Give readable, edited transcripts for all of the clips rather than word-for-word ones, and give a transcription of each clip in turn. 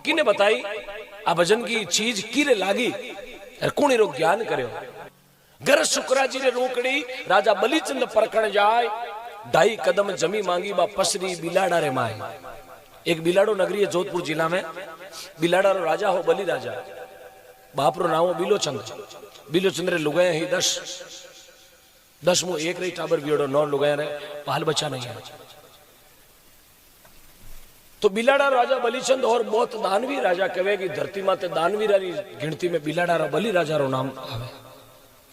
किने बताई आ भजन की चीज किरे लागी कुणी रो ज्ञान कर्यो। घर शुक्राजी रे रोकड़ी राजा बलिचंद परखण जाय, 2.5 कदम जमी मांगी बा पसरी बिलाड़ा रे माए। एक बिलाड़ो नगरी है जोधपुर जिला में, बिलाड़ा रो राजा हो बलि राजा, बाप रो नाम बिलोचंद। बिलोचंद रे लुगाया ही 10 मु एक रही टाबर बियोड़ो 9 लुगाया रे बाल बच्चा नहीं है। तो बिलाड़ा राजा बलिचंद और बहुत दानवी राजा कहे कि धरती माते दानवी रानी गिनती में बिलाड़ा रा बलि राजा रो नाम आवे।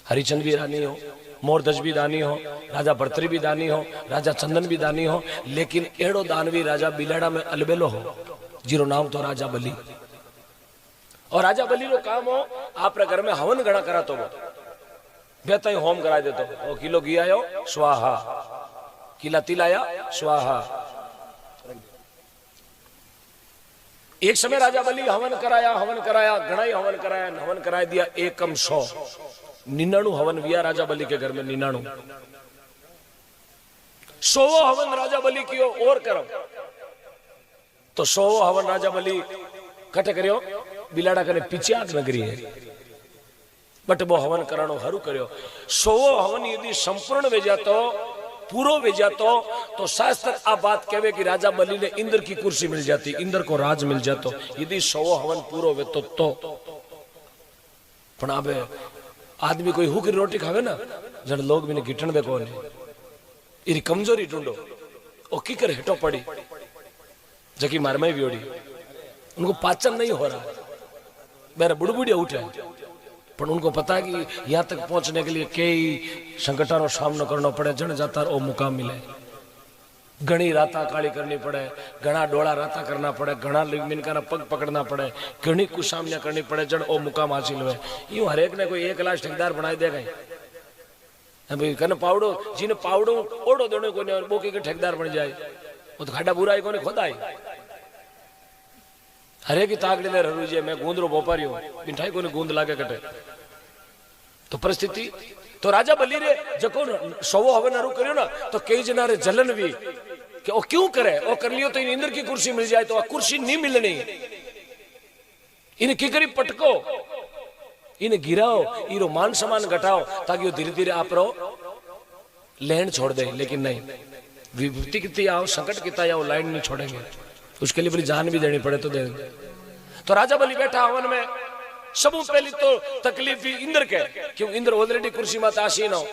हरिचंद भी रानी हो, मोरध्वज भी दानी हो, राजा भर्तरी भी दानी हो, राजा चंदन भी दानी हो, लेकिन एड़ो दानवी राजा बिलाड़ा में अलबेलो हो जीरो नाम तो राजा बलि। और राजा बलि रो काम हो आप घर में हवन गणा करा तो बेता ही होम करा देतो। ओ किलो घी आयो स्वाहा, किला तिल आया स्वाहा। एक समय राजा बलि हवन कराया घना ही हवन कराया, हवन करा दिया 100 99 हवन विया राजा बलि के घर में 99। 100 हवन राजा बलि कियो और करो तो 100 हवन राजा बलि कटे करियो बिलाड़ा कने पीछे आग नगरी है बट वो हवन करानो हरू करियो। 100 हवन यदि संपूर्ण वे जातो पूरो वे जातो तो शास्त्र आ बात कहवे कि राजा बलि ने इंद्र की कुर्सी मिल जाती, इंद्र को राज मिल जातो यदि 100 हवन पूरो वे तो। पण आबे आदमी कोई हुक रोटी खावे ना जड़ लोग भी ने गिटन दे कोने इरी कमजोरी ढूंढो ओ की कर हेटो पड़ी जकी मारमाई बियोड़ी उनको पाचन नहीं हो रहा। मेरा बुड़बुड़िया उठे पर उनको पता है कि यहाँ तक पहुंचने के लिए कई संकटों का सामना करना पड़े, जन जाता ओ मुकाम मिले। घनी राता काली करनी पड़े, घना डोला राता करना पड़े, घना मिनका पग पकड़ना पड़े, घनी कुसामनिया करनी पड़े जन ओ मुकाम हासिल हुए। यूं हरेक ने कोई 1 लाख ठेकेदार बनाई दे गए भाई कने पावड़ो जिने पावड़ो ओड़ो देने को नहीं बोके के ठेकेदार बन जाए वो तो खाडा बुराई को नहीं खोदाई। हरे की ताकड़ी ने हरूजे मैं गूंदरो बोपारी हूं मिठाई को गूंद लागे कटे तो परिस्थिति। तो राजा बलि रे जको 100 हवन हरू करियो ना तो कई जना रे जलन भी कि ओ क्यों करे, ओ कर लियो तो इन इंद्र की कुर्सी मिल जाए तो कुर्सी नहीं मिलनी, इन्हें की करी पटको, इन्हें गिराओ, इरो मान सम्मान घटाओ ताकि वो धीरे धीरे आप रो लैंड छोड़ दे। लेकिन नहीं, विपत्ति कितनी आओ संकट कितना आओ लाइन नहीं छोड़ेंगे, उसके लिए बड़ी जान भी देनी पड़े तो देंगे। तो राजा बलि बैठा हवन में, सब पहली तो तकलीफ ही इंद्र के क्यों इंद्र ऑलरेडी कुर्सी में आसीन हो,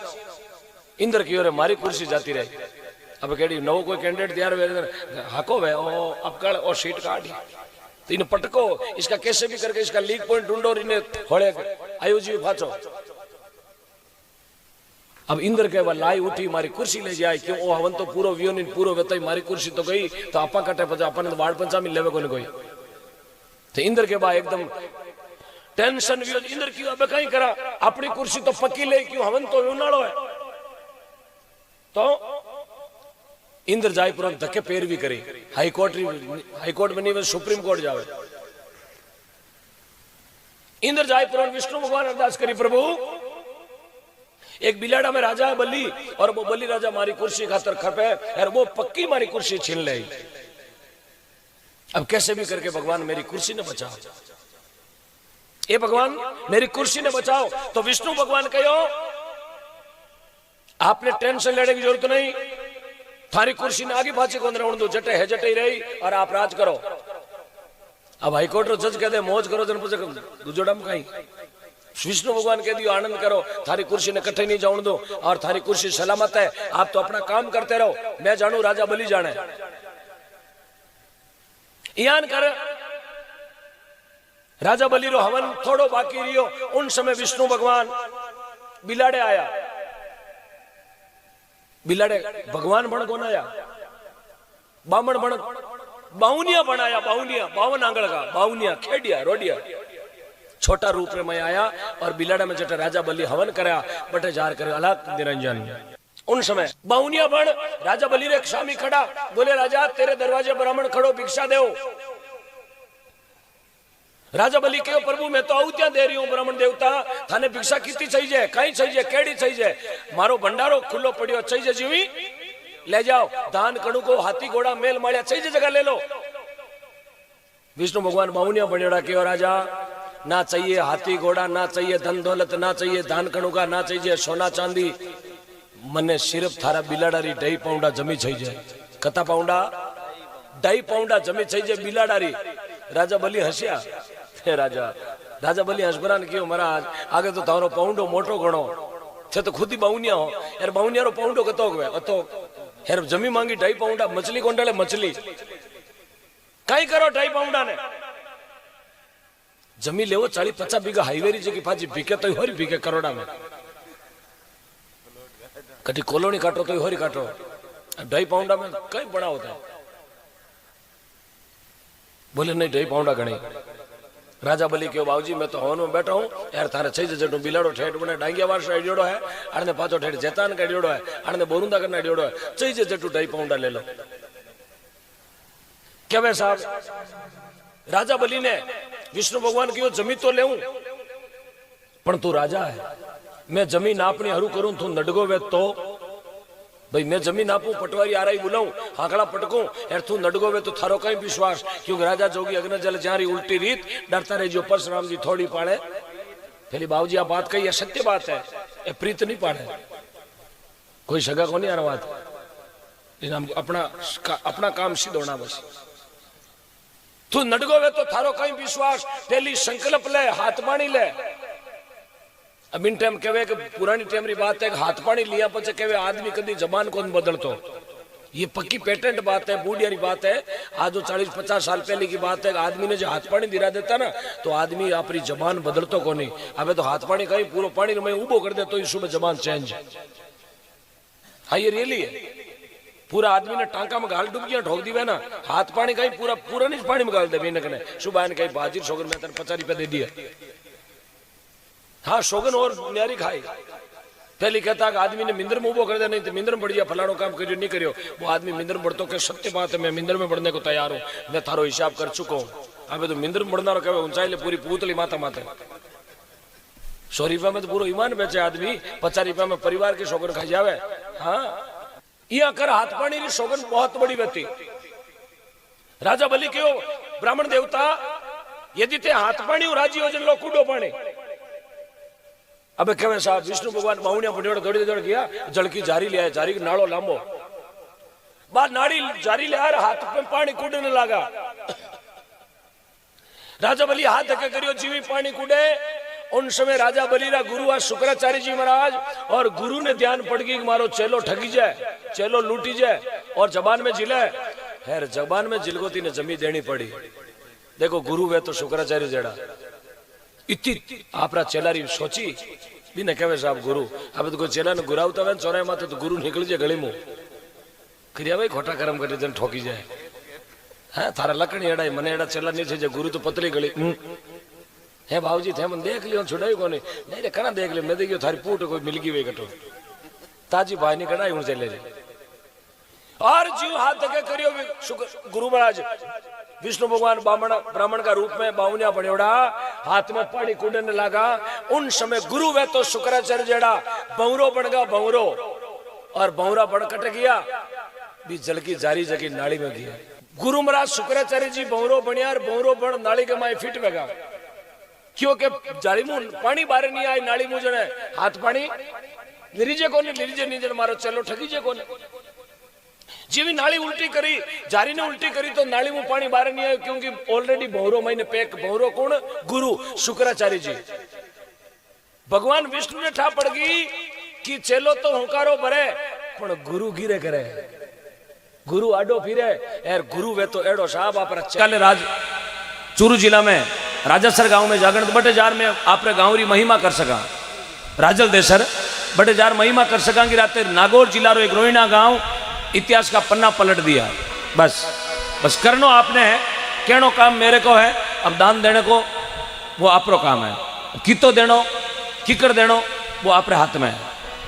इंद्र की ओर मारी कुर्सी जाती रही। अब केड़ी नवो कोई कैंडिडेट तैयार हुए हाको वे ओ अपकड़ और सीट काट तो इन पटको, इसका कैसे भी करके इसका लीक पॉइंट ढूंढो और इन्हें होड़े आयोजी फाचो। अब इंद्र के वह लाई उठी मारी कुर्सी ले जाए क्यों ओ हवन तो पूरो वियो नहीं पूरो वेतो मारी कुर्सी तो गई तो आपा कटे पचा अपन तो वार्ड पंचा में लेवे कोई। तो इंद्र के बाद एकदम टेंशन वियो इंद्र की अब कहीं करा अपनी कुर्सी तो पक्की ले क्यों हवन तो उनाड़ो है। तो इंद्र जायपुर धक्के पैर भी करी, हाई कोर्ट में नहीं सुप्रीम कोर्ट जावे। इंद्र जायपुर विष्णु भगवान अरदास करी प्रभु एक बिलाड़ा में राजा है बलि और वो बलि राजा मारी कुर्सी खातर खपे और वो पक्की मारी कुर्सी छीन ले। अब कैसे भी करके भगवान मेरी कुर्सी ने बचाओ, ए भगवान मेरी कुर्सी ने बचाओ। तो विष्णु भगवान कहो आपने टेंशन लेने की जरूरत नहीं, थारी कुर्सी ने आगे पाछे को दो जटे है जटे ही रही और आप राज करो। अब हाईकोर्ट रो जज कहते मौज करो जन दूजोड़म कहीं विष्णु भगवान कह दियो आनंद करो, थारी कुर्सी ने कट्ठे नहीं जाऊन दो और थारी कुर्सी सलामत है, आप तो अपना काम करते रहो, मैं जानू राजा बलि जाने। यान कर राजा बलि रो हवन थोड़ो बाकी रियो, उन समय विष्णु भगवान बिलाड़े आया, बिलाड़े भगवान बन कौन आया, बामण बन बाउनिया बनाया, बाउनिया 52 आंगल का बाउनिया खेडिया रोडिया छोटा रूप में आया और बिलाड़ा में जटे राजा बलि हवन करा बटे जार करे अलग निरंजन। उन समय बाउनिया बन राजा बलि रे स्वामी खड़ा बोले राजा तेरे दरवाजे ब्राह्मण खड़ो भिक्षा दो। राजा बलि कहो प्रभु मैं तो आहुतियां दे रही हूं ब्राह्मण देवता, थाने भिक्षा कितनी चाहिए कहीं चाहिए केड़ी चाहिए, मारो भंडारो खुलो पड़ियो चाहिए जीवी ले जाओ, दान कणु को हाथी घोड़ा मेल मालिया चाहिए जगह ले लो। विष्णु भगवान बाहुनिया बनेड़ा क्यों राजा, ना चाहिए हाथी घोड़ा, ना चाहिए धन दौलत, ना चाहिए धान कणुका, ना चाहिए सोना चांदी, मने सिर्फ थारा बिलाडारी 2.5 पाउंडा जमी छई जाए। कता पाउंडा? 2.5 पाउंडा जमी छई जाए बिलाडारी। राजा बली हस्या। हे राजा बली हसबरान क्यों महाराज, आगे तो तारो पाउंडो मोटो गणो छे तो खुद ही बाहुनिया हो यार, बाहुनिया रो पाउंडो कतो गवे अतो यार, जमी मांगी 2.5 पाउंडा, मछली कोण डाले मछली, कई करो 2.5 पाउंडा ने जमी लेवो 40-50 बीघा हाईवे री जगी पाजी भीके तो होरी भीके करोड़ा में, कटी कॉलोनी काटो तो होरी काटो, 2.5 पाउंडा में कई बड़ा होता है। बोले नहीं 2.5 पाउंडा गणी। राजा बली क्यों बाबूजी मैं तो हवन में बैठा हूं यार, थारे छई जटू बिलाड़ो ठेठ बने डांगिया वार साइडियोड़ो है, अने पाछो ठेठ जेतान काडियोड़ो है, अने बोरुंदा करना डियोड़ो है, छई जटू 2.5 पाउंडा ले लो। क्या वे साहब, राजा बली ने विष्णु भगवान की जमी तो लेऊं, पण तू राजा है, मैं जमी नापनी हरू करूं, तू नडगो वे तो भाई मैं जमीन नापूं, पटवारी आराई बुलाऊं, हाकड़ा पटकूं यार, तू नडगो वे तो थारो कई विश्वास, क्योंकि राजा जोगी अग्न जल जारी उल्टी रीत, डरता रहे जो परशुराम जी थोड़ी पाड़े। पहली बाबूजी आ बात कही, सत्य बात है, ये प्रीत नहीं पाड़े, कोई सगा को नहीं आ रहा बात, अपना काम सिद्ध होना बस। तू नडगो वे तो थारो कई विश्वास, पहली संकल्प ले, हाथ पानी ले। अब इन टाइम कहे कि पुरानी टाइम री बात है, हाथ पानी लिया पचे कहे आदमी कभी जबान को बदलतो, ये पक्की पेटेंट बात है, बूढ़ियारी बात है। आज जो 40-50 साल पहले की बात है, आदमी ने जो हाथ पानी दिला देता ना तो आदमी अपनी जबान बदलतो को नहीं। अब तो हाथ पानी कहीं पूरा पानी में उबो कर दे तो इस सुबह जबान चेंज। हाँ ये रियली है, पूरा आदमी ने टांका में गाल डुबकियां ठोक दी ना, हाथ पानी कहीं पूरा नहीं पानी में गाल दे ने सुबह ने कहीं बाजिर शोगन में 50 रुपया दे दिया। हाँ शोगन और न्यारी खाई। पहले कहता कि आदमी ने मिंदर में उबो कर दे, नहीं तो मिंदर में बढ़ गया, फलानो काम करियो नहीं करियो। वो आदमी मिंदर में बढ़तो के सत्य बात है, मैं मिंदर में बढ़ने को तैयार हूँ, मैं थारो हिसाब कर चुका हूँ। अब तो मिंदर में बढ़ना कहे ऊंचाई ले पूरी पूतली माथा माथे। 100 रुपया में तो पूरा ईमान बेचे आदमी, 50 रुपया में परिवार की शोगन खा जावे। हाँ यहाँ कर हाथ पानी की शोगन बहुत बड़ी व्यक्ति। राजा बलि क्यों ब्राह्मण देवता यदि ते हाथ पानी राजी हो जन लो कूडो पानी। अब कहे साहब विष्णु भगवान बाहुनिया पटेड़ दौड़ी दौड़ गया, जड़की जारी लिया, जारी नाड़ो लांबो, बाद नाड़ी जारी ले हाथ में पानी कूदने लगा। राजा बलि हाथ धक्के करियो जीवी पानी कूदे। उन समय राजा बलि रा गुरु आ शुक्राचार्य जी महाराज, और गुरु ने ध्यान पड़ गई मारो चेलो ठगी जाए, चेलो लूटी जाए और जबान में जिले। खैर जबान में जिलगोती ने जमी देनी पड़ी। देखो गुरु वे तो शुक्राचार्य जेड़ा इतनी आपरा चेलारी सोची भी ने कहे साहब गुरु, अब तो कोई चेला ने गुरावता है चौराहे माथे तो गुरु निकल जाए गली मुंह करिया भाई खोटा कर्म कर जन ठोकी जाए। है थारा लकड़ी एड़ा मने एड़ा चेला नहीं थे गुरु तो पतली गली है भावजी थे मन देख लियो छुड़ाई को नहीं रे कना देख लियो मैं देखियो थारी पूट कोई मिल गई वे कटो ताजी भाई ने कढ़ाई हूं चले और जीव हाथ धके करियो गुरु महाराज विष्णु भगवान ब्राह्मण का रूप में बाहुनिया बनेड़ा हाथ में पानी कूदने लगा। उन समय गुरु वे तो शुक्राचार्य जेड़ा बौरो बन गया बौरो, और बौरा बन कट गया भी जल की जारी जगी नाली में गया। गुरु महाराज शुक्राचार्य जी बौरो बनिया और बौरो बन नाली के माए फिट वेगा, क्योंकि जारी मुंह पानी बाहर नहीं आई, नाली मुंह जने हाथ पानी लिरीजे को नहीं मारो चलो ठगी जे को जीवी नाली उल्टी करी, जारी ने उल्टी करी तो नाली में पानी बाहर नहीं आया, क्योंकि ऑलरेडी बौरो महीने पैक। बौरो कौन? गुरु शुक्राचार्य जी। भगवान विष्णु ने ठा पड़ गई कि चेलो तो हुंकारो भरे पण गुरु गिरे करे, गुरु आडो फिरे यार। गुरु वे तो एडो साहब आप कल राज चूरू जिला में राजासर गांव में जागरण बटे जार में आपरे गांव री महिमा कर सका, राजल देसर बटे जार महिमा कर सका कि रात नागौर जिला रो एक रोहिणा गांव इतिहास का पन्ना पलट दिया। बस करनो आपने है, कहनो काम मेरे को है। अब दान देने को वो आपरो काम है, कितो देनो किकर देनो वो आपरे हाथ में है,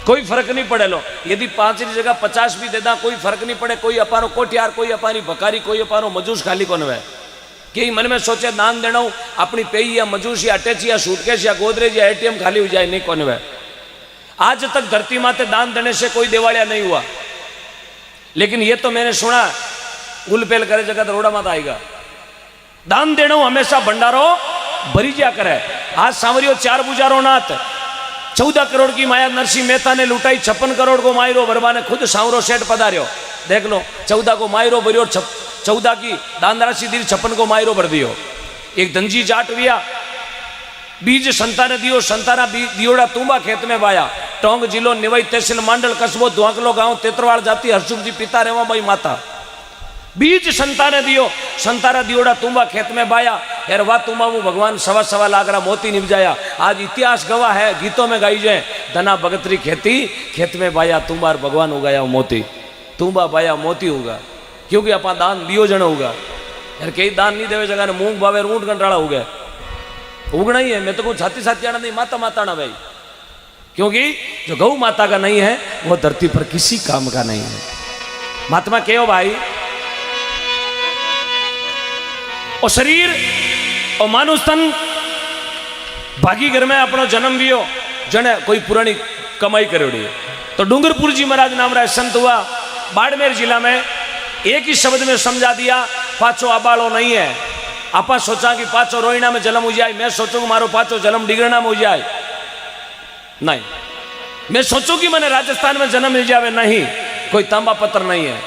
कोई फर्क नहीं पड़े। लो यदि 5 की जगह 50 भी देदा कोई फर्क नहीं पड़े। कोई अपारो कोटियार, कोई अपारी भकारी, कोई अपारो मजूस खाली कौन है कि मन में सोचे दान देना अपनी पेई या मजूस या अटैच या सूटकेस या गोदरेज या ATM खाली हो जाए, नहीं कौन है। आज तक धरती माते दान देने से कोई दिवालिया नहीं हुआ, लेकिन ये तो मैंने सुना उलपेल करे जगह रोड़ा मत आएगा। दान देणो हमेशा भंडारो भरी जा करे। आज सांवरियो 4 बुजारो नाथ 14 करोड़ की माया नरसिंह मेहता ने लुटाई, 56 करोड़ को मायरो भरवा ने खुद सांवरो सेठ पधार्यो। देख लो, 14 को मायरो भरियो, 14 की दान राशि दी, 56 को मायरो भर दियो। एक धनजी जाट विया, बीज संताने दियो, संताना दियोड़ा तुंबा खेत में बाया। टोंग जिलो निवई तहसील मांडल कस्बो द्वांकलो गांव तेतरवाड़ जाति हरसुख जी पिता रेवा भाई माता। बीज संताने दियो, संतारा दियोड़ा तुंबा खेत में बाया। यार वाह तुम्बा मु भगवान 1.25 लाख रा मोती निपजाया। आज इतिहास गवाह है, गीतों में गाई जाए, धना भगतरी खेती खेत में बाया तुम्बार भगवान उगाया मोती। तुम्बा बाया मोती होगा, क्योंकि अपा दान दियो जन होगा। यार कई दान नहीं देवे जगह ने मूंग भावे ऊंट कंटाड़ा हो गया, उगना ही है। मैं तो कहूँ छाती छाती आना नहीं, माता माता ना भाई, क्योंकि जो गौ माता का नहीं है वो धरती पर किसी काम का नहीं है। महात्मा कहो भाई, और शरीर और मानुष तन भागी घर में अपनो जन्म दियो, जने कोई पुरानी कमाई करोड़ी। तो डूंगरपुर जी महाराज नाम रा संत हुआ बाड़मेर जिला में, एक ही शब्द में समझा दिया, पाचो आबालो नहीं है। आपा सोचा कि पाचो रोहिणा में जन्म हो जाए, मैं सोचूं मारो पाचो जन्म डिगरना में हो जाए, नहीं। मैं सोचूं कि मैंने राजस्थान में जन्म मिल जाए, नहीं। कोई तांबा पत्र नहीं है।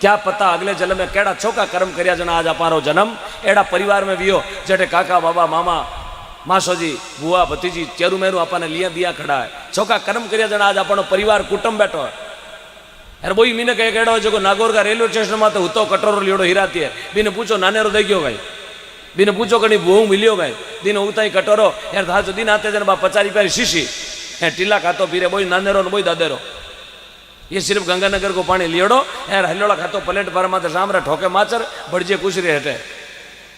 क्या पता अगले जन्म में केड़ा चौका कर्म करिया जना आज अपारो जन्म एड़ा परिवार में वियो, जटे काका बाबा मामा मासोजी बुआ भतीजी चेरू मेरू आपने लिया दिया खड़ा है। चौका कर्म करिया जना आज अपनो परिवार कुटुंब बैठो है। यार बोई मीने कहे केड़ो जो नागौर का रेलवे स्टेशन में तो हुतो कटोरो लियोड़ो हिराती है। बिने पूछो नानेरो दे गयो भाई, बिने पूछो कहीं भूंग मिलियो भाई, दिन उगता ही कटोरो। यार था जो दिन आते जन बा 50 रुपया शीशी है टीला खातो पीरे, बोई नानेरो बोई दादेरो। ये सिर्फ गंगानगर को पानी लियोड़ो यार हल्लोड़ा खातो प्लेट पर माते सामरा ठोके माचर बड़जे कुछ रे हटे।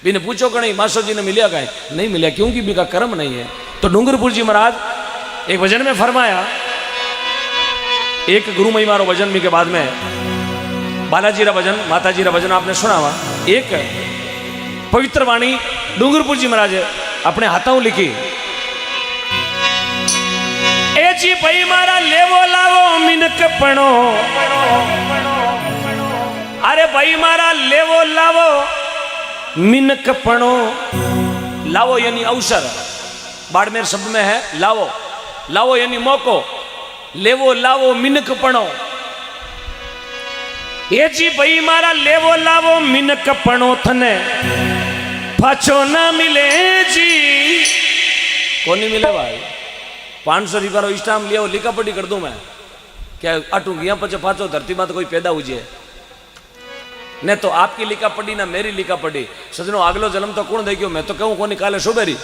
बिने पूछो कहीं मासो जी ने मिलिया कहीं नहीं मिला, क्योंकि बिका कर्म नहीं है। तो डूंगरपुर जी महाराज एक भजन में फरमाया, एक गुरु महिमा रो भजन भी के बाद में बालाजी रा भजन माता जी रा भजन आपने सुना हुआ। एक पवित्र वाणी डूंगरपुर जी महाराज अपने हाथों लिखी, ए जी भाई मारा लेवो लावो मिनक पणो, अरे भाई मारा लेवो लावो मिनक पणो। लावो यानी अवसर, बाड़मेर शब्द में है लावो, लावो यानी मौको, लेवो लावो मिनक पणो। ये जी भाई मारा लेवो लावो मिनक पणो, थने पाछो ना मिले जी। कौन नहीं मिले भाई? 500 रुपया रो स्टाम्प लिया लिखा पड़ी कर दूं मैं, क्या अटू गया पचे पाचो धरती में तो कोई पैदा हो जाए ने, तो आपकी लिखा पड़ी ना मेरी लिखा पड़ी। सजनो अगलो जन्म तो कौन देखियो, मैं तो कहूँ कौन निकाले सुबेरी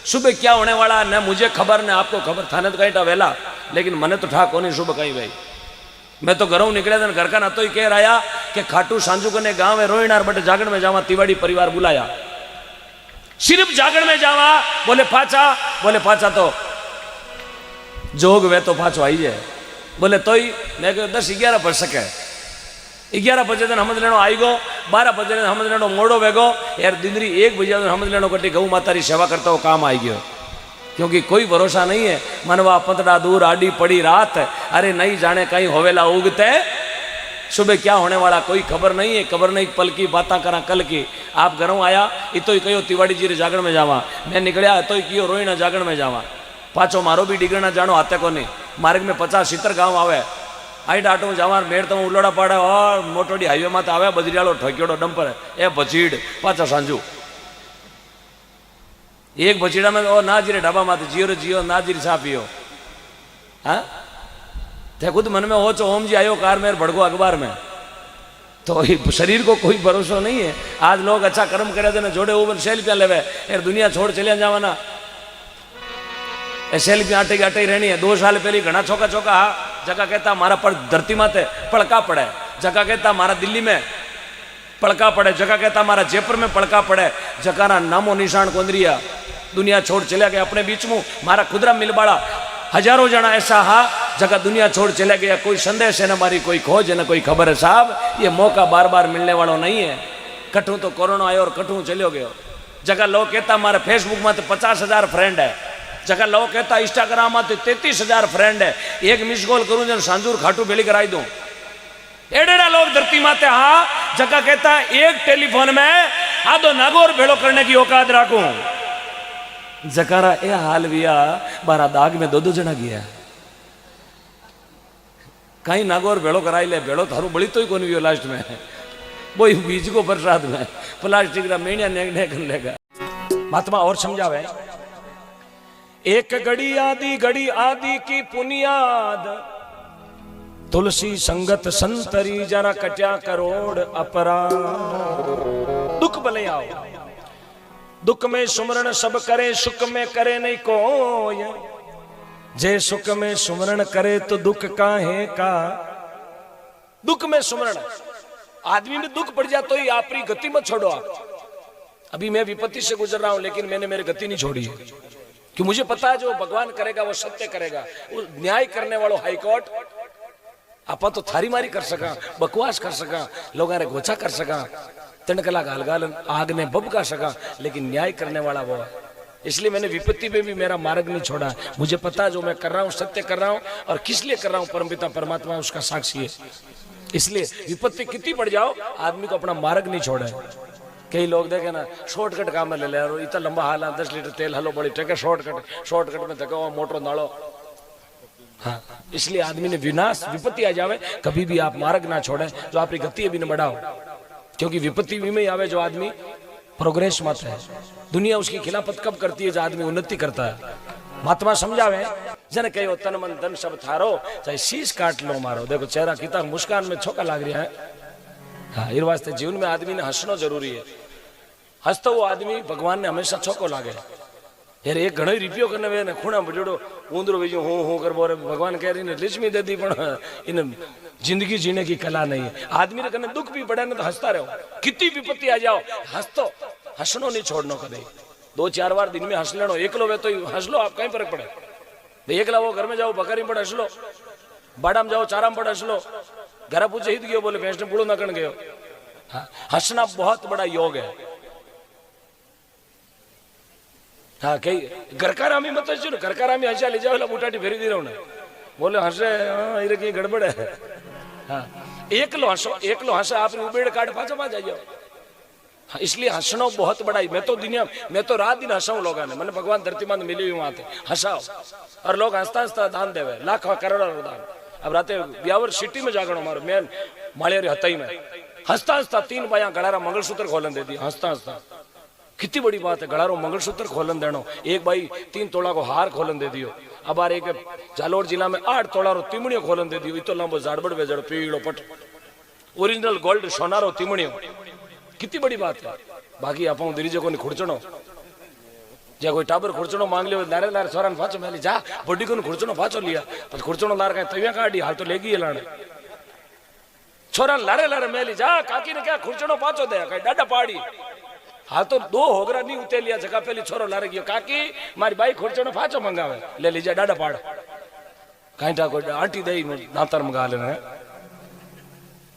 सुबह क्या होने वाला न मुझे खबर न आपको खबर, थाने तो कहीं वेला लेकिन मने तो ठा कोनी सुबह कहीं भाई। मैं तो घरों निकले थे घर का ना तो ही कह रहा कि खाटू सांजू कने गांव में रोहिणार बटे जागरण में जावा, तिवाड़ी परिवार बुलाया, सिर्फ जागरण में जावा। बोले पाचा तो जोग वे तो पाछो आई जाए। बोले तो ही मैं कह 10-11 बज सके, 11 बजे दिन समझ लेनो आई गो, 12 बजे दिन समझ लेनो मोड़ो वेगो। यार दिनरी 1 बजे समझ लेनो कटी गऊ माता री सेवा करता हो काम आई गयो, क्योंकि कोई भरोसा नहीं है। मनवा पंतड़ा दूर आडी पड़ी रात, अरे नहीं जाने कहीं होवेला उगते सुबह क्या होने वाला कोई खबर नहीं है। खबर नहीं पल की बात करा कल की। आप घरों आया इतो ही कहो तिवाड़ी जी रे जागरण में जावा, मैं निकलिया तो ही कियो रोहिणा जागरण में जावा। पाछो मारो भी डिगरना जानो आते को नहीं, मार्ग में 50-70 गांव आवे, आई डाटू जवान मेड़ तो उलोड़ा पाड़े और मोटोडी हाईवे में आवे बजरियालो ठोक्योड़ो डंपर ए बचीड़ पाचा सांजू एक बचीड़ा में ओ ना जीरे ढाबा माते जियो रे जियो ना जीरी सा पियो। हाँ थे खुद मन में हो चो ओम जी आयो कार मेर भड़को अखबार में। तो शरीर को कोई भरोसा नहीं है। आज लोग अच्छा कर्म करे थे जोड़े ऊपर सेल्फियां लेवे, यार दुनिया छोड़ चलिया जावाना सेल्फियां आटे की आटे ही रहनी है। 2 साल पहले घना छोका हाँ जगह कहता मारा पर धरती माते पड़का पड़े, जगह कहता मारा दिल्ली में पड़का पड़े, जगह कहता मारा जयपुर में पड़का पड़े, जगह नामो निशान कोंदरिया दुनिया छोड़ चले गए। अपने बीच में मारा खुदरा मिलबाड़ा हजारों जना ऐसा हा जगह दुनिया छोड़ चले गया। कोई संदेश है ना हमारी कोई खोज है ना कोई खबर है। साहब ये मौका बार बार मिलने वालों नहीं है। कठू तो कोरोना आयो और कठू चलो गयो। जगह लोग कहता मारे फेसबुक में तो 50,000 फ्रेंड है, जगह लोग कहता इंस्टाग्राम में तो 33,000 फ्रेंड है। एक मिस कॉल करूं जन सांजूर खाटू बेली कराई दूं। एडेड़ा लोग धरती माते हाँ जगह कहता एक टेलीफोन में आदो नागौर भेड़ो करने की औकात राखूं। जकारा ए हाल विया बारा दाग में दो जना गया कहीं नागौर भेड़ो कराई ले भेड़ो थारू बड़ी तो ही कौन भी लास्ट में वो बीज को प्रसाद में प्लास्टिक का मेणिया नेगने कर लेगा। महात्मा और समझावे एक घड़ी आदि की पुनियाद तुलसी संगत संतरी जरा कट्या करोड़ अपराध। दुख भले आओ दुख में सुमरण सब करे सुख में करे नहीं कोई जे सुख में सुमरण करे तो दुख काहे का। दुख में सुमरण आदमी में दुख पड़ जाए तो ही आपकी गति मत छोड़ो आप। अभी मैं विपत्ति से गुजर रहा हूं लेकिन मैंने मेरी गति नहीं छोड़ी है कि मुझे पता है जो भगवान करेगा वो सत्य करेगा। वो न्याय करने वालों हाईकोर्ट आप तो थारी मारी कर सका बकवास कर सका लोगों ने गोचा कर सका तिनकला गाल गाल आग ने बबका सका लेकिन न्याय करने वाला वो है। इसलिए मैंने विपत्ति में भी मेरा मार्ग नहीं छोड़ा। मुझे पता है जो मैं कर रहा हूँ सत्य कर रहा हूँ और किस लिए कर रहा हूँ परमपिता परमात्मा उसका साक्षी है। इसलिए विपत्ति कितनी पड़ जाओ आदमी को अपना मार्ग नहीं छोड़ा है। कई लोग देखे ना शॉर्टकट काम में ले ले इतना लंबा हाल 10 लीटर तेल हलो बड़ी टके शॉर्टकट में थको मोटर नालो। हाँ इसलिए आदमी ने विनाश विपत्ति आ जावे कभी भी आप मार्ग ना छोड़े जो आपकी गति अभी न बढ़ाओ क्योंकि विपत्ति भी में आवे जो आदमी प्रोग्रेस मत है। दुनिया उसकी खिलाफत कब करती है जो आदमी उन्नति करता है। महात्मा समझावे जन कहो तन मन धन सब थारो चाहे शीश काट लो मारो। देखो चेहरा कितना मुस्कान में छोका लाग रहा है। हाँ इस वास्ते जीवन में आदमी ने हंसना जरूरी है। हंसतो वो आदमी भगवान ने हमेशा छोको लागे। यार एक घणो रिपियो करने वे ने खूणा बजड़ो ऊंदरो बीजो हो कर बोरे भगवान कह रही ने लिचमी दे दी पण इन जिंदगी जीने की कला नहीं है। आदमी ने कने दुख भी पड़े ना तो हंसता रहो कितनी विपत्ति आ जाओ हंसतो हंसनो नहीं छोड़नो कदे 2-4 बार दिन में हंस लेनो। एकलो वे तो हंस लो आप कहीं फर्क पड़े। एकला वो घर में जाओ बकरी पर हंस लो बाड़ा में जाओ चारा पर हंस लो घर पूछे हित गयो बोले भैंस ने बूढ़ो नकन गयो। हाँ हंसना बहुत बड़ा योग है। हाँ कई घरकारामी मत हंसो घरकारामी हंसा ले जाओ बूटाटी फेरी दी रहो ना बोले हंसे हाँ इधर कहीं गड़बड़ है। हाँ एकलो हंसो आपने उबेड़ काट पाचो पा जाइयो। हाँ इसलिए हंसना बहुत बड़ा मैं तो दुनिया मैं तो रात दिन हंसाऊं लोगों ने मैंने भगवान धरती मान मिली हुई वहां हंसाओ और लोग हंसता हंसता दान देवे लाखों करोड़ों दान। अब रात ब्यावर सिटी में जागणो मारो मैं मालियारी हताई में हंसता हंसता 3 बाया गड़ारा मंगलसूत्र खोलन दे दी हंसता हंसता। कितनी बड़ी बात है गड़ारो मंगलसूत्र खोलन देनो। एक भाई 3 तोला को हार खोलन दे दियो। अब बार एक जालोर जिला में 8 तोला रो तिमणियों खोलन दे दियो। इतो लंबो जाड़बड़ वेजड़ो पीड़ो पट ओरिजिनल गोल्ड सोनारो तिमणियों कितनी बड़ी बात है। बाकी आप दरीजे को खुर्चनो जा कोई टाबर खुर्चनो मांग लियो लारे लारे सोरान फाचो मेली जा बॉडी को खुर्चनो फाचो लिया पर खुर्चनो लार का तविया काटी हाल तो लेगी लाने छोरा लारे लारे मेली जा काकी ने क्या खुर्चनो पाचो दे कहीं डाडा पाड़ी हाल तो 2 होगरा नहीं उते लिया जगह पहली छोरो लारे गयो काकी मारी बाई खुर्चनो फाचो मंगावे ले लीजा डाडा पाड़ कहीं टा कोई आंटी दई दांतर मंगा लेना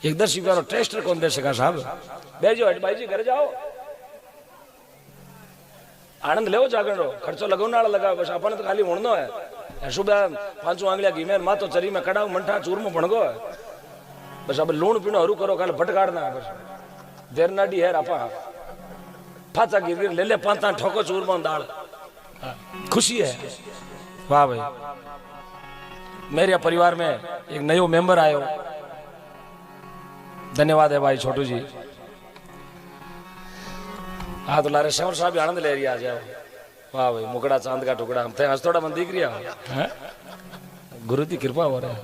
10 रुपया टेस्टर कौन दे सका साहब बेजो हट भाई जी घर जाओ आनंद ले जागरण रो खर्चो लगोना लगा बस अपन तो खाली होनो है। सुबह 5 आंगलिया घी में मातो चरी में कड़ाऊ मंठा चूरमो भणगो है बस अब लूण पीणो हरू करो काल भटकाड़ना बस देरनाडी है आपा फाचा गिर ले ले 5 ठोको चूरमो दाल खुशी है। वाह भाई मेरे परिवार में एक नयो मेंबर आयो धन्यवाद है भाई छोटू जी। हाँ तो लारे श्याम साहब आनंद ले रही आ जाओ। वाह भाई मुकड़ा चांद का टुकड़ा हम थे हंस थोड़ा मन दिख रहा गुरु की कृपा हो रहा है।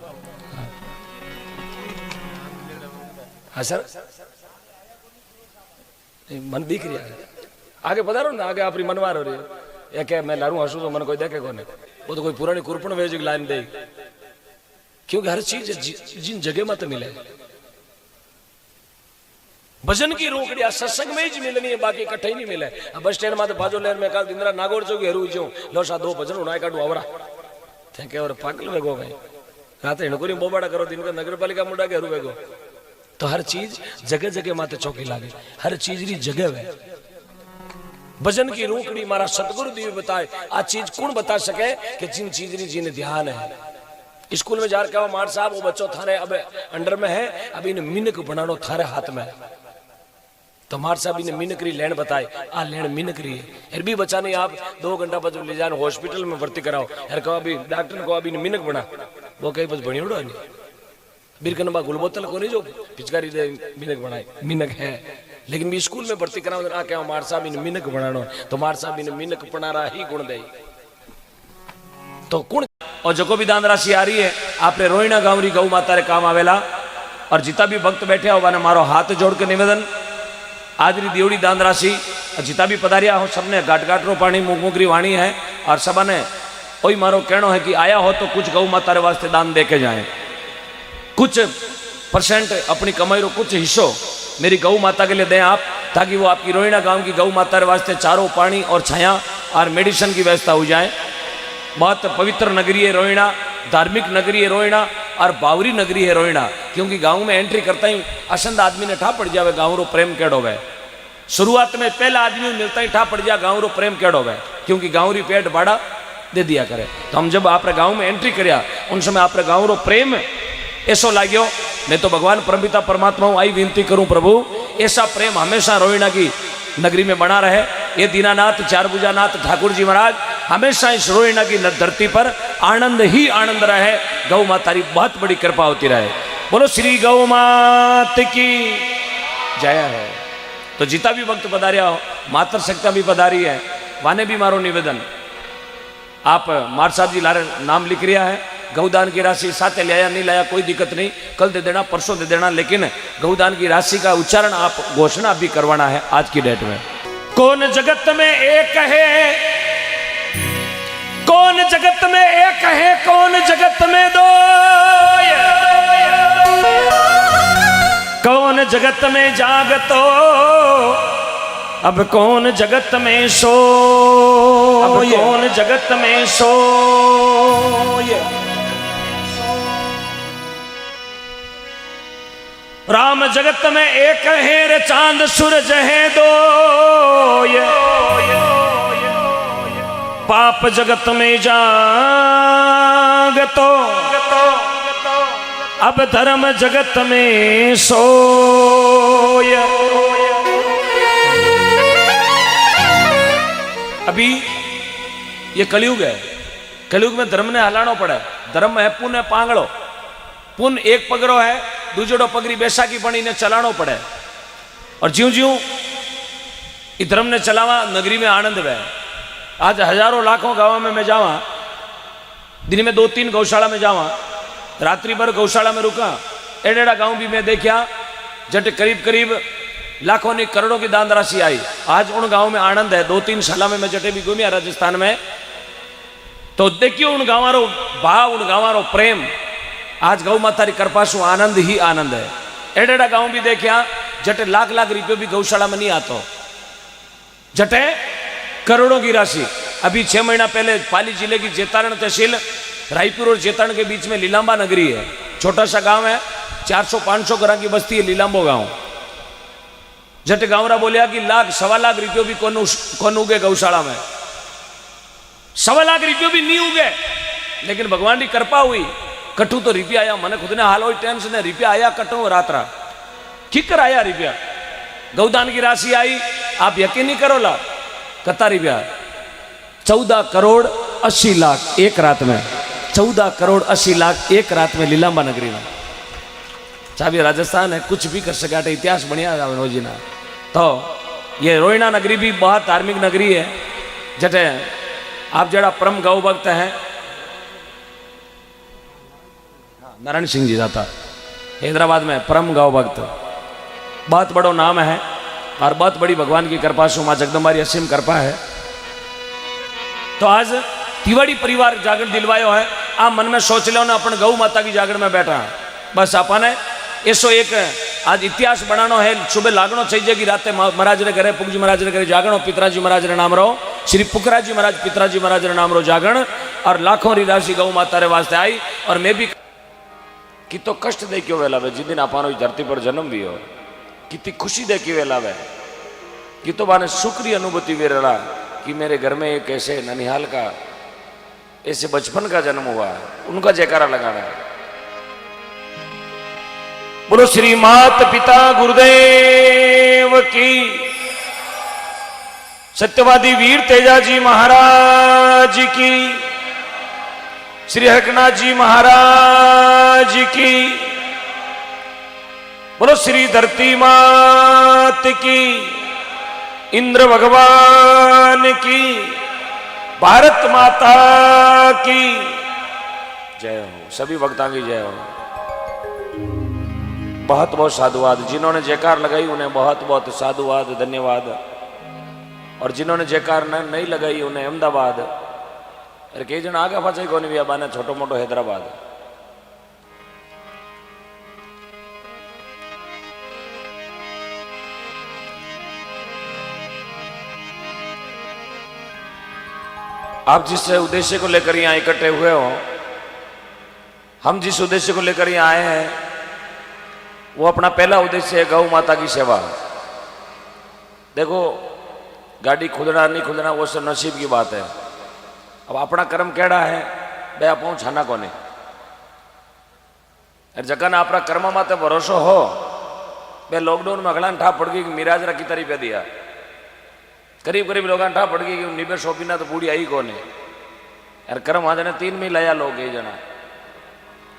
हाँ सर मन दिख रहा है आगे पधारो ना आगे अपनी मनवार हो रही है क्या मैं लारू हंसू तो मन कोई देखे कोने वो तो कोई पुरानी कुरपण वेज लाइन दे क्योंकि हर चीज जिन जगह में तो मिले भजन की रोकड़िया सत्संग में ही मिलनी है बाकी इकट्ठे ही नहीं मिले। बस स्टैंड में बाजू लेर में कल इंदिरा नागौर चौकी हरू जो लोसा 2 भजन उनाय काटू आवरा थे और पागल वेगो गए रात हिणकुरी बोबाड़ा करो दिन का नगर पालिका मुंडा के हरू वेगो। तो हर चीज जगह जगह माते चौकी लागे हर चीज री जगह है। भजन की रोकड़ी मारा सतगुरु देव बताए आ चीज कौन बता सके कि जिन चीज री जिन ध्यान है। स्कूल में जार कहो मार साहब वो बच्चों थारे अब अंडर में है अब इन मिनक बनानो थारे हाथ में तो मार साहब ने मिनकरी लेन बताए, आ लेन मिनकरी है यार भी बच्चा नहीं, आप 2 घंटा बाद ले जाने हॉस्पिटल में भर्ती कराओ यार, कहो अभी डॉक्टर को अभी मिनक बना, वो कहीं बस बनी उड़ा नहीं बीरकन बा गुलबोतल को नहीं जो पिचकारी दे मिनक बनाए, मिनक है लेकिन भी स्कूल में भर्ती कराओ आ क्या मार साहब ने मिनक बनानो, तो मार साहब ने मिनक पनारा ही गुण दे तो कुण। और जो भी दान राशि आ रही है आपने रोहिणा गांवरी गौ माता रे काम आवेला, और जिता भी भक्त बैठे हो माने मारो हाथ जोड़ के निवेदन, आज री देवड़ी दान राशि जिता भी पधारिया हो सबने घाट घाट रो पानी मुखमुखरी वाणी है, और सबने वही मारो कहना है कि आया हो तो कुछ गौ माता रे वास्ते दान दे के जाए, कुछ परसेंट अपनी कमाई रो कुछ हिस्सो मेरी गौ माता के लिए दें आप, ताकि वो आपकी रोहिणा गांव की गौ माता रे वास्ते चारों पानी और छाया और मेडिसिन की व्यवस्था हो जाए। बहुत पवित्र नगरी है रोहिणा, धार्मिक नगरी है रोहिणा और बावरी नगरी है रोहिणा, क्योंकि गांव में एंट्री करता ही असंद आदमी ने ठा पड़ जावे गांव रो प्रेम केड़ो गए, शुरुआत में पहला आदमी मिलता ही ठा पड़ जा गांव रो प्रेम केड़ो गए, क्योंकि गांव री पेट भाड़ा दे दिया करे। तो हम जब आप गांव में एंट्री करया उन समय आप गांव रो प्रेम ऐसो लाग्यो, मैं तो भगवान परमपिता परमात्मा आई विनती करूं प्रभु ऐसा प्रेम हमेशा रोहिणा की नगरी में बना रहे। ये दीनानाथ चारभुजानाथ ठाकुर जी महाराज हमेशा इस रोहिणा की धरती पर आनंद ही आनंद रहे, गौ माता की बहुत बड़ी कृपा होती रहे। बोलो श्री गौ मात की जय है। तो जिता भी भक्त पधारिया हो, मातर शक्ति भी पधारी है, वाने भी मारो निवेदन, आप मार साहब जी लारे नाम लिख रिया है, गौदान की राशि साथ ले आया नहीं लाया कोई दिक्कत नहीं, कल दे देना परसों दे देना, लेकिन गौदान की राशि का उच्चारण आप घोषणा भी करवाना है आज की डेट में। कौन जगत में एक है, कौन जगत में एक है, कौन जगत में दो, कौन जगत में जागतो, अब कौन जगत में सो, अब कौन जगत में सो। राम जगत में एक है रे, चांद सूरज है दो, पाप जगत में जागतो, अब धर्म जगत में सोय। अभी ये कलयुग है, कलयुग में धर्म ने हलानो पड़े, धर्म है पुण्य पांगड़ो, पुण्य एक पगरो है, दूजड़ो पगरी बैसाखी पण इन्हें चलानो पड़े, और ज्यों ज्यों इस धर्म ने चलावा नगरी में आनंद है। आज हजारों लाखों गांव में मैं जावा, दिन में 2-3 गौशाला में जावा, रात्रि भर गौशाला में रुका, एडेड़ा गांव भी मैं देखा जट करीब करीब लाखों ने करोड़ों की दान राशि आई। आज उन गांव में आनंद है। 2-3 साल में मैं जटे भी घूमिया राजस्थान में, तो देखियो उन गांवारो भाव, उन गांवारो प्रेम। आज गौ माता री कृपा सु आनंद ही आनंद है। एडेड़ा गांव भी देखा जटे लाख लाख रुपये भी गौशाला में नहीं आतो, जटे करोड़ों की राशि। अभी 6 महीना पहले पाली जिले की जेतारण तहसील रायपुर और जेतारण के बीच में लीलांबा नगरी है, छोटा सा गांव है, 400-500 घरों की बस्ती है लीलांबो गांव। जट गांवरा बोलिया कि 1.25 लाख रुपये भी कौन उगे गौशाला में, 1.25 लाख रुपये भी नहीं उगे, लेकिन भगवान की कृपा हुई। कटू तो रुपया आया, मैंने खुद ने हाल हो टेंशन है, रुपया आया कटू रात्रा किकर आया रुपया। गौदान की राशि आई, आप यकीन नहीं करो ला कता रुपया 14 करोड़ 80 लाख एक रात में, 14 करोड़ 80 लाख एक रात में लीलांबा नगरी में। चाबी राजस्थान है, कुछ भी कर सके, इतिहास बढ़िया रोजी ना। तो ये रोहिणा नगरी भी बहुत धार्मिक नगरी है। जटे आप जरा परम गौ भक्त हैं, नारायण सिंह जी जाता हैदराबाद में, परम गौ भक्त, बहुत बड़ो नाम है और बहुत बड़ी भगवान की कृपा से मां जगदम्बा री असीम कृपा है। तो आज तिवाड़ी परिवार जागरण दिलवायो है। आप मन में सोच लो ना, अपन गौ माता की जागरण में बैठा, बस आपने ऐसो एक आज इतिहास बनानो है। सुबह लागनो चाहिए कि रात महाराज रे घरे, पुगजी महाराज रे घरे जागरण, पितराजी महाराज रे नाम रो, श्री पुखराजी महाराज पितराजी महाराज रे नाम रो जागरण, और लाखों री राशि गौ माता रे वास्ते आई। और मैं भी कितो कष्ट दे क्यों वेलावे, जिस दिन आपानो धरती पर जन्म भी हो, कितनी खुशी दे के वेलावे, कि तो बाने सुख की अनुभूति वेला कि मेरे घर में एक ऐसे ननिहाल का ऐसे बचपन का जन्म हुआ, उनका जयकारा लगाना है। बोलो श्री मात पिता गुरुदेव की, सत्यवादी वीर तेजाजी महाराज की, श्री हरकनाथ जी महाराज की, बोलो श्री धरती मात की, इंद्र भगवान की, भारत माता की जय हो। सभी भक्तां की जय हो। बहुत बहुत साधुवाद। जिन्होंने जयकार लगाई उन्हें बहुत बहुत साधुवाद, धन्यवाद। और जिन्होंने जयकार नहीं लगाई उन्हें अहमदाबाद। अरे कई जन आगे पाछे कोनी भी बाने छोटो मोटो हैदराबाद। आप जिस उद्देश्य को लेकर यहां इकट्ठे हुए हो, हम जिस उद्देश्य को लेकर यहां आए हैं, वो अपना पहला उद्देश्य है गौ माता की सेवा। देखो गाड़ी खुदना नहीं खुदना वो सब नसीब की बात है। अब अपना कर्म केड़ा है बे आप छाना कोने जगह ना अपना कर्म माते भरोसो हो। बे लॉकडाउन में अगला ठा पड़ गई कि मिराज रखी तरी पे दिया, करीब करीब लोग ठा पड़ गई कि निबे शोपीना तो बूढ़ी आई कोने यार। कर्म आ जाने 3 में लाया लोग ये जना।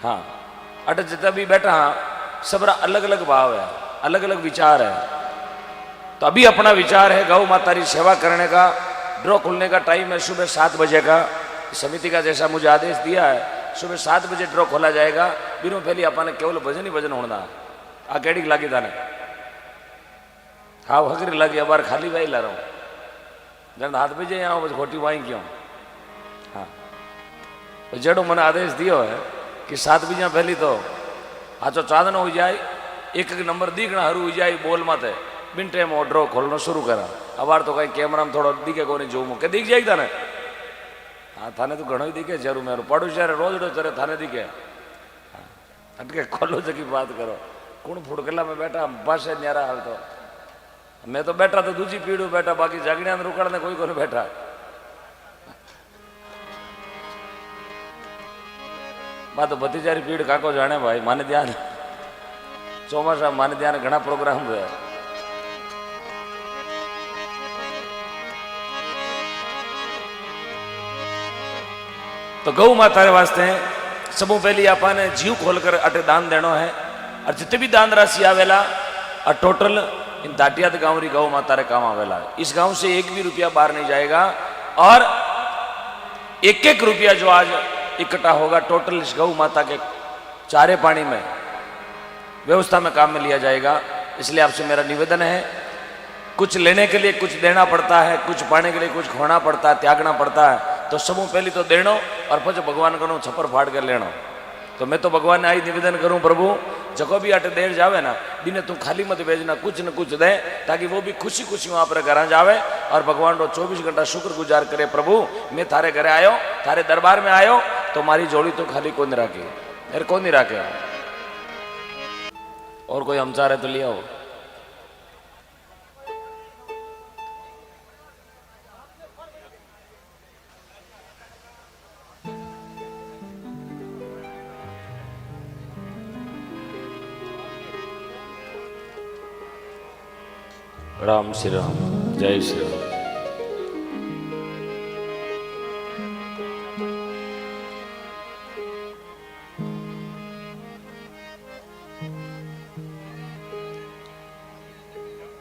हाँ अट जितना भी बैठा हाँ सबरा अलग अलग भाव है, अलग अलग विचार है। तो अभी अपना विचार है गौ माता की सेवा करने का। ड्रॉ खुलने का टाइम है सुबह 7 बजे का। समिति का जैसा मुझे आदेश दिया है सुबह 7 बजे ड्रॉ खोला जाएगा। बिनो पहले अपन केवल भजन ही भजन होना। आ केड़ी लागी थाने? हाँ हकरी लगी। अबार खाली भाई ला रहा हूँ जन हाथ बजे यहाँ बस खोटी वाई क्यों। हाँ तो जड़ो मैंने आदेश दियो है कि 7 बजे पहली तो आचो चांदनो हो जाए, एक एक नंबर दिखना हरू हो जाए बोल मत बिन टाइम ड्रॉ खोलना शुरू करा। अबार तो कहीं कैमरा में थोड़ा दिखे को नहीं जूम के दिख जाएगी थाने। हाँ थाने तो घणो ही दिखे जरूर मेरे पड़ोस यार रोज रोज चले थाने दिखे। हाँ हटके खोलो जगी बात करो। कौन फुड़कला में बैठा बस है न्यारा हाल तो मैं तो बैठा तो दूसरी पीढ़ी बैठा, बाकी जागड़िया में रुकड़ने कोई को नहीं बैठा। बात तो भतीजारी पीढ़ काको जाने भाई। माने ध्यान ચોમાસા माने ध्यान घना प्रोग्राम हुए। तो गौ माता के वास्ते सबों पहली आपने जीव खोलकर अटे दान देनो है। और जितने भी दान राशि आवेला और टोटल इन दाटियात गांव री गौ माता रे काम आवेला। इस गांव से 1 भी रुपया बाहर नहीं जाएगा। और 1-1 रुपया जो आज इकट्ठा होगा टोटल इस गौ माता के चारे पानी में व्यवस्था में काम में लिया जाएगा। इसलिए आपसे मेरा निवेदन है, कुछ लेने के लिए कुछ देना पड़ता है, कुछ पाने के लिए कुछ खोना पड़ता है, त्यागना पड़ता है। तो सबों पहले तो देनो और फिर भगवान को छप्पर फाड़ कर लेनो। तो मैं तो भगवान ने आई निवेदन करूं प्रभु जको भी आटे देर जावे ना बिने तू खाली मत भेजना, कुछ न कुछ दे ताकि वो भी खुशी खुशी वहां पर घर जावे और भगवान को 24 घंटा शुक्र गुजार करे। प्रभु मैं थारे घरे आयो, थारे दरबार में आयो तो मारी जोड़ी तो खाली कौन राखे यार, कौन नहीं राखे। और कोई हमसार है तो ले आओ। राम श्री राम, जय श्री राम।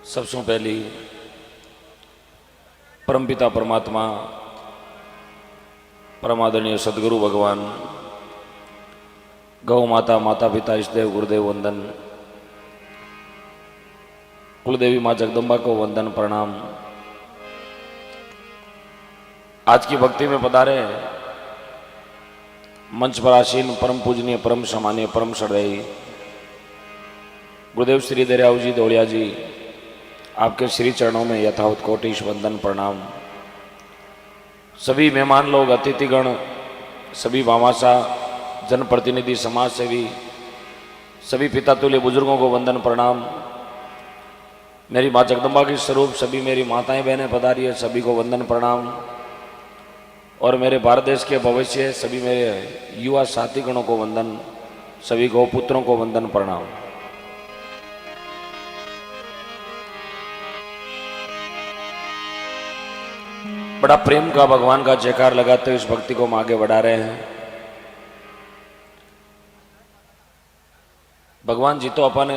सबसे पहली परमपिता परमात्मा परमादरणीय सदगुरु भगवान, गौ माता, माता पिता, इष्टदेव, गुरुदेव वंदन, कुलदेवी माँ जगदम्बा को वंदन प्रणाम। आज की भक्ति में पधारे मंच पर आसीन परम पूजनीय, परम सम्मानीय, परम श्रद्धेय गुरुदेव श्री दरियाऊ जी दौड़िया जी, आपके श्री चरणों में यथावत कोटिश वंदन प्रणाम। सभी मेहमान लोग, अतिथिगण, सभी भामाशा, जनप्रतिनिधि, समाज सेवी, सभी पिता तुल्य बुजुर्गों को वंदन प्रणाम। मेरी माँ जगदम्बा के स्वरूप सभी मेरी माताएं बहनें पधारी है, सभी को वंदन प्रणाम। और मेरे भारत देश के भविष्य सभी मेरे युवा साथीगणों को वंदन, सभी गौ पुत्रों को वंदन प्रणाम। बड़ा प्रेम का भगवान का जयकार लगाते हुए इस भक्ति को हम आगे बढ़ा रहे हैं। भगवान जी तो अपन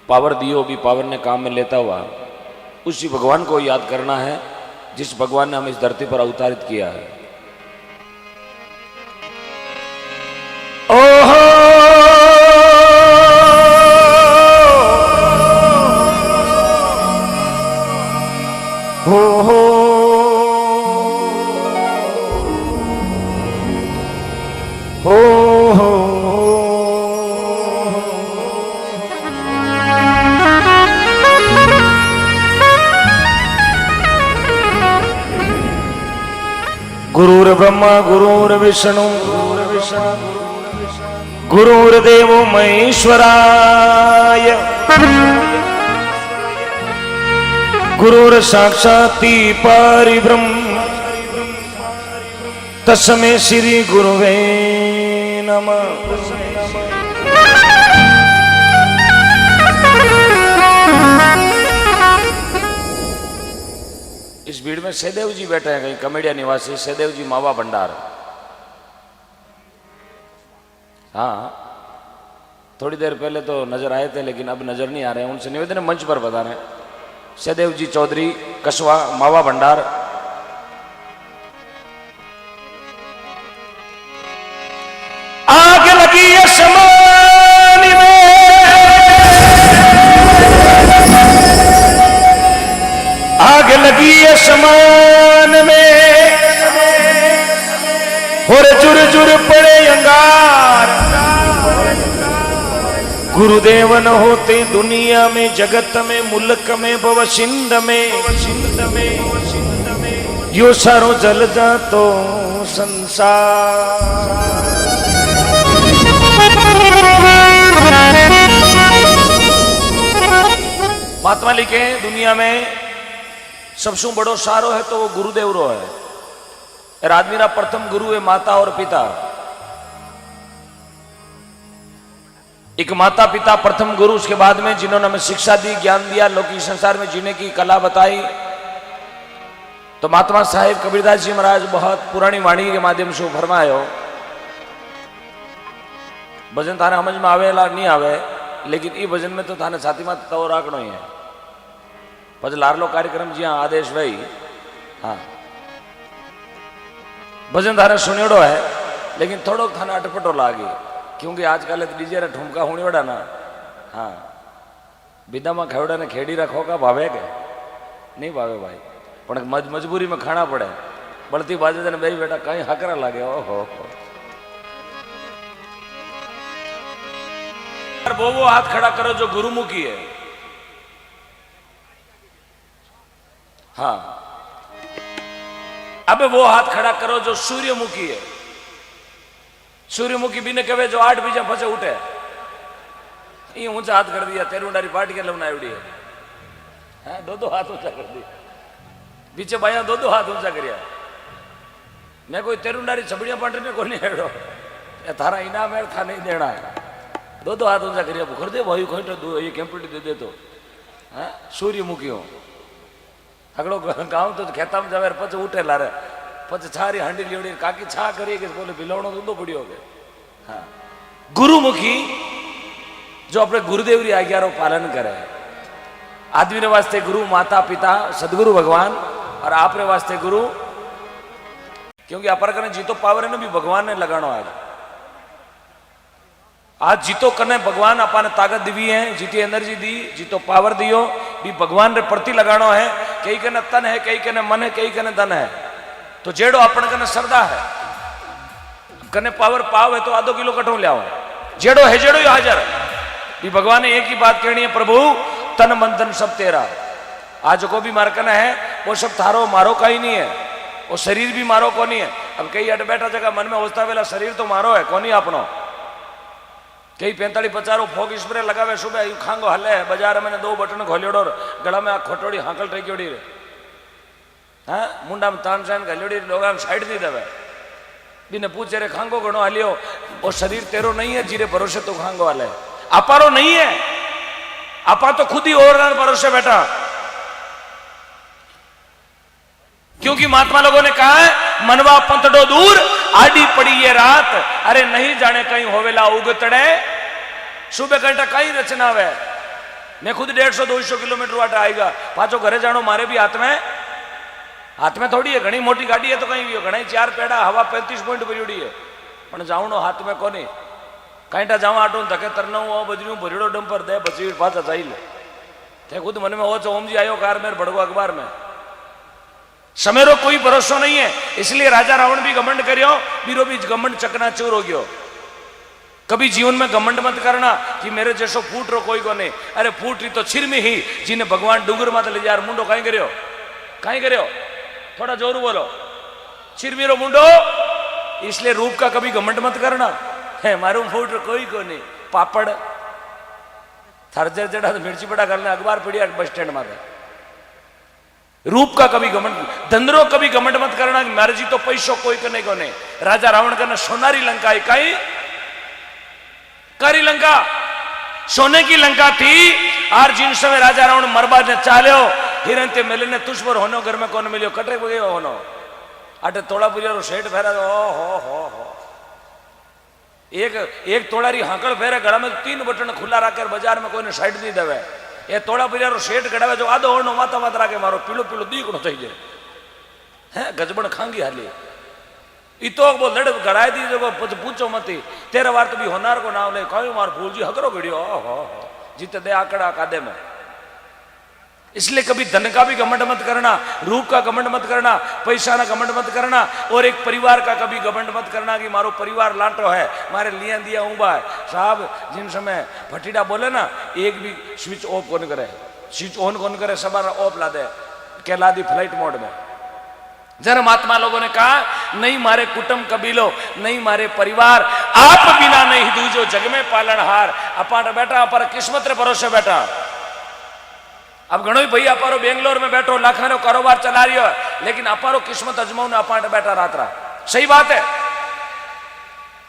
पावर दियो भी पावर ने काम में लेता हुआ उसी भगवान को याद करना है जिस भगवान ने हमें इस धरती पर अवतारित किया है। ओहो हो गुरुर्ब्रह्मा गुरुर्विष्णु गुरुर्देवो महेश्वराय गुरुर्साक्षात् परब्रह्म तस्मै श्री गुरुवे नमः। इस भीड़ में सहदेव जी बैठे हैं, कहीं कमेडिया निवासी सहदेव जी मावा भंडार। हाँ, थोड़ी देर पहले तो नजर आए थे लेकिन अब नजर नहीं आ रहे हैं। उनसे निवेदन है मंच पर बता रहे हैं। सहदेव जी चौधरी कसवा मावा भंडार। आग लगी आसमान में, आग लगी आसमान में और जुर जुर पड़े अंगार। गुरुदेव न होते दुनिया में जगत में मुल्क में भवसिंध में यो सारो जल जातो संसार। महात्मा लिखे दुनिया में सबसे बड़ो सारो है तो वो गुरुदेव रो है। आदमी रा प्रथम गुरु है माता और पिता। एक माता पिता प्रथम गुरु, उसके बाद में जिन्होंने हमें शिक्षा दी, ज्ञान दिया, लौकिक संसार में जीने की कला बताई। तो महात्मा साहेब कबीरदास जी महाराज बहुत पुरानी वाणी के माध्यम से फरमायो, भजन थाने समझ में आवे ला नहीं आवे, लेकिन ई भजन में तो थाने छाती में तो राखनो ही है। पछ लारलो कार्यक्रम जी हाँ आदेश भाई। हाँ, भजन थाने सुनेड़ो है लेकिन थोड़ो थाने अटपटो लागे, क्योंकि आजकल डीजे रा ठुमका होने वड़ा ना। हाँ, विदा में खेवड़ा ने खेड़ी रखो का भावे के नहीं भावे भाई, पर मजबूरी में खाना पड़े। बड़ती बाजे ने भाई बेटा कहीं हकरा लागे। ओहो वो हाथ खड़ा करो जो गुरुमुखी है। हाँ, अब वो हाथ खड़ा करो जो सूर्यमुखी है। सूर्यमुखी भी ने कहे जो 8 बीजा फसे उठे, ये ऊंचा हाथ कर दिया। तेरुंडारी पार्टी के लवना एवडी है। हाँ, दो हाथ ऊंचा कर दिया, पीछे बाया दो हाथ ऊंचा करिया। मैं कोई तेरुंडारी छबड़िया पार्टी ने को नहीं हेड़ो, थारा इनाम है था नहीं देना है। दो हाथ ऊंचा करिया बुखर दे भाई खोई तो ये कैंपटी दे दे तो। हाँ, सूर्यमुखी हो अगड़ो गाँव तो खेता में जावे पच उठे लारे पच छारी हांडी लियोड़ी काकी छा करिए कि बोले बिलवणो दूधो पड़ियो हो गए। हाँ, गुरुमुखी जो अपने गुरुदेव री आज्ञा रो पालन करे। आदमी ने वास्ते गुरु माता पिता सदगुरु भगवान, और आपने वास्ते गुरु, क्योंकि अपर कने जीतो पावर है ना भी भगवान ने लगानो। आज जीतो कने भगवान अपन ताकत दी है, जीती एनर्जी दी, जीतो पावर दियो भी भगवान रे प्रति लगानो है। कई कने तन है, कई कने मन है, कई कने धन है। तो जेड़ो अपन कने श्रद्धा है, कने पावर पाव है तो आधो किलो कठों ले आओ। जेड़ो है जेड़ो ही हाजर भी। भगवान ने एक ही बात कहनी है, प्रभु तन मन धन सब तेरा। आज को भी मार कने है वो सब थारो मारो का ही नहीं है, वो शरीर भी मारो को नहीं है। अब कई अट बैठा जगह मन में होता वेला शरीर तो मारो है को नहीं अपनो। कई 45-50 फोग स्प्रे लगावे सुबह यू खांगो हले है। बाजार में 2 बटन खोलियोड़ो, गला में आ खोटोड़ी हाकल टेक्योड़ी रे। हाँ, मुंडा में तान साइन घलियोड़ी, लोग साइड नहीं देवे। बिने पूछे रे खांगो घणो हलियो, वो शरीर तेरो नहीं है जीरे भरोसे तो खांगो हले। अपारो नहीं है, आपा तो खुद ही और भरोसे बैठा। क्योंकि महात्मा लोगों ने कहा है मनवा पंतडो दूर आडी पड़ी ये रात, अरे नहीं जाने कहीं होवेला उगतड़े सुबह घंटा कहीं रचना वे। मैं खुद 150-200 किलोमीटर वाट आएगा पाचो घरे जानो मारे भी हाथ में थोड़ी है, घनी मोटी गाड़ी है तो कहीं भी हो, घना 4 पेड़ा हवा 35 पॉइंट भरी है पण जावनो हाथ में कोनी कहीं जावा आटो धके तरना बजरू भरीड़ो डंपर दे बची पाचा चाहिए थे खुद मन में हो चो ओम जी आयो कार में भड़को अखबार में समय रो कोई भरोसा नहीं है। इसलिए राजा रावण भी घमंड करियो बीरो भी घमंड चकनाचूर हो गयो। कभी जीवन में घमंड मत करना कि मेरे जैसो फूट रो कोई को नहीं, अरे फूट रही तो छिर में ही जिन्हें भगवान डूंगर माते ले यार मुंडो कहीं करियो थोड़ा जोर बोलो छिरमीरो मुंडो। इसलिए रूप का कभी घमंड मत करना है मारू फूट रो कोई को नहीं। पापड़ थरजर जड़ा तो मिर्ची पड़ा करने अखबार पड़िया बस स्टैंड माते। रूप का कभी घमंड, धंधरो कभी घमंड मत करना कि मारे जी तो पैसो कोई को नहीं। राजा रावण करना सोनारी लंका है कहीं करी लंका सोने की लंका थी। और जिन समय राजा रावण मरबा ने चाल्यो हिरन ते मिले ने तुष्पर होनो घर में कौन मिलियो कटरे गयो होनो अटे तोड़ा पुरिया सेठ फेरा हो एक तोड़ारी हाकड़ फेरे गड़ा में 3 बटन खुला रखकर बाजार में कोई ने साइड नहीं देवे। ये तोड़ा पुरिया सेठ गड़ावे जो आधो होनो माता मात राखे मारो पीलो पीलो दीकड़ो थई जाए है गजबन खांगी हाली इतो वो लड़ गड़ाई दी जो पूछो मती 13 बार तो भी होनार को नाम ले कहो मार फूल जी हकरो गिड़ियो जीते दे आकड़ा कादे में। इसलिए कभी धन का भी घमंड मत करना, रूप का घमंड मत करना, पैसा का घमंड मत करना और एक परिवार का कभी घमंड मत करना कि मारो परिवार लाटो है मारे लिया दिया ऊबा है। साहब जिन समय भटीडा बोले ना एक भी स्विच ऑफ कौन करे स्विच ऑन कौन करे सबारा ऑफ ला दे कहला दी फ्लाइट मोड में। जन महात्मा लोगों ने कहा नहीं मारे कुटुंब कबीलो नहीं मारे परिवार आप बिना नहीं दूजो जग में पालनहार। अपाट बैठा अपार किस्मत रे भरोसे बैठा। अब घणो भाई अपारो बेंगलोर में बैठो लाखा रो कारोबार चला रही हो लेकिन अपारो किस्मत अजमाओ ने अपाट बैठा रात रात। सही बात है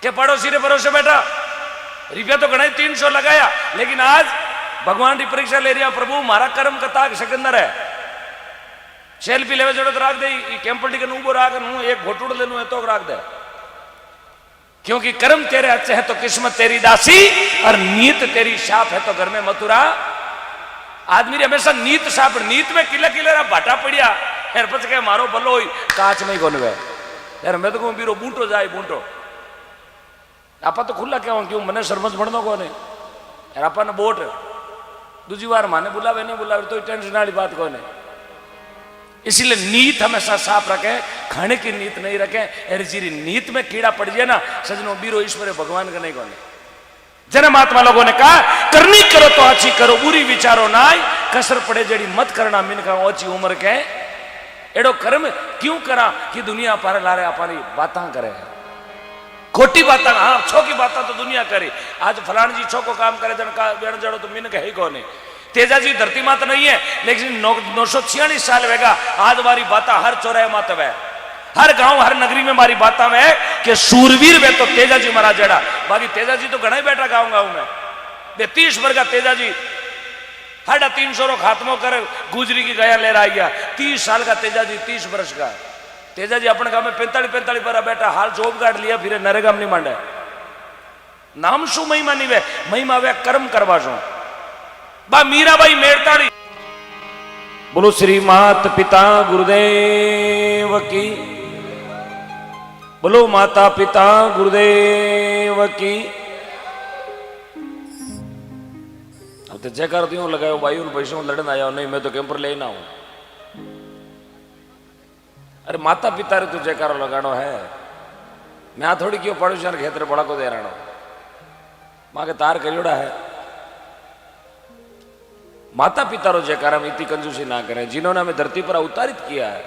कि पड़ोसी रे भरोसे बैठा रुपया तो घना 300 लगाया लेकिन आज भगवान की परीक्षा ले रही प्रभु मारा कर्म कता सिकंदर है सेल्फी लेवे जरूरत राख दे कैंपटी के ऊबो राख एक घोटूड़ ले लू तो राख दे क्योंकि कर्म तेरे अच्छे है तो किस्मत तेरी दासी और नीत तेरी शाप है तो घर में मथुरा। आदमी रे हमेशा नीत साप नीत में किले किले भाटा पड़िया यार पछ के मारो भलो होई काच में कोन वे यार मैं तो कहूं बीरो बूंटो जाए बूंटो आपा तो खुला क्या क्यों मने सरपंच बननो कोने यार आपा ने बोट दूसरी बार माने बुलावे नहीं बुलावे तो टेंशन वाली बात कोने। इसीलिए नीत हमेशा साफ रखे खाने की नीत नहीं रखे। अरे जी नीत में कीड़ा पड़ जाए ना सजनो बीरो ईश्वर भगवान का नहीं कोने। जन महात्मा लोगों ने कहा करनी करो तो अच्छी करो बुरी विचारो ना कसर पड़े जड़ी मत करना मिनका ओची उम्र के एडो कर्म क्यों करा कि दुनिया पर लारे अपनी बातें करे खोटी बातें। हाँ छो की बातें तो दुनिया करे आज फलान जी छो को काम करे जन का बेण जड़ो तो मिनक है कौन। तेजा जी धरती मात नहीं है लेकिन 946 साल वेगा आज हमारी बातें हर चौराहे मात वे हर गांव हर नगरी में हमारी बातें में कि सूरवीर वे तो तेजा जी महाराज जड़ा। बाकी तेजा जी तो घना ही बैठा गाँव गाँव में बे 30 वर्ष का तेजा जी 350 रो खात्मो करे गुजरी की गया ले रहा गया 30 साल का तेजा जी 30 वर्ष का तेजा जी अपने गांव में 45 पर बैठा हाल जॉब कार्ड लिया फिर नरेगा नहीं मांडे नाम शू महिमा नहीं वे महिमा वे कर्म करवा जो बा मीराबाई मेड़ताड़ी बोलो श्री मात पिता गुरुदेव की बोलो माता पिता गुरुदेव की। अब तो जयकार तो यूं लगायो भाई पैसों लड़न आया नहीं मैं तो कैंपर लेना हूं। अरे माता पिता रे तो जयकारो लगानो है मैं आ थोड़ी क्यों पड़ोसी ने खेतर बड़ा को दे रहा मां के तार करियोड़ा है। माता पिता रो जयकारा में इतनी कंजूसी ना करें जिन्होंने हमें धरती पर अवतारित किया है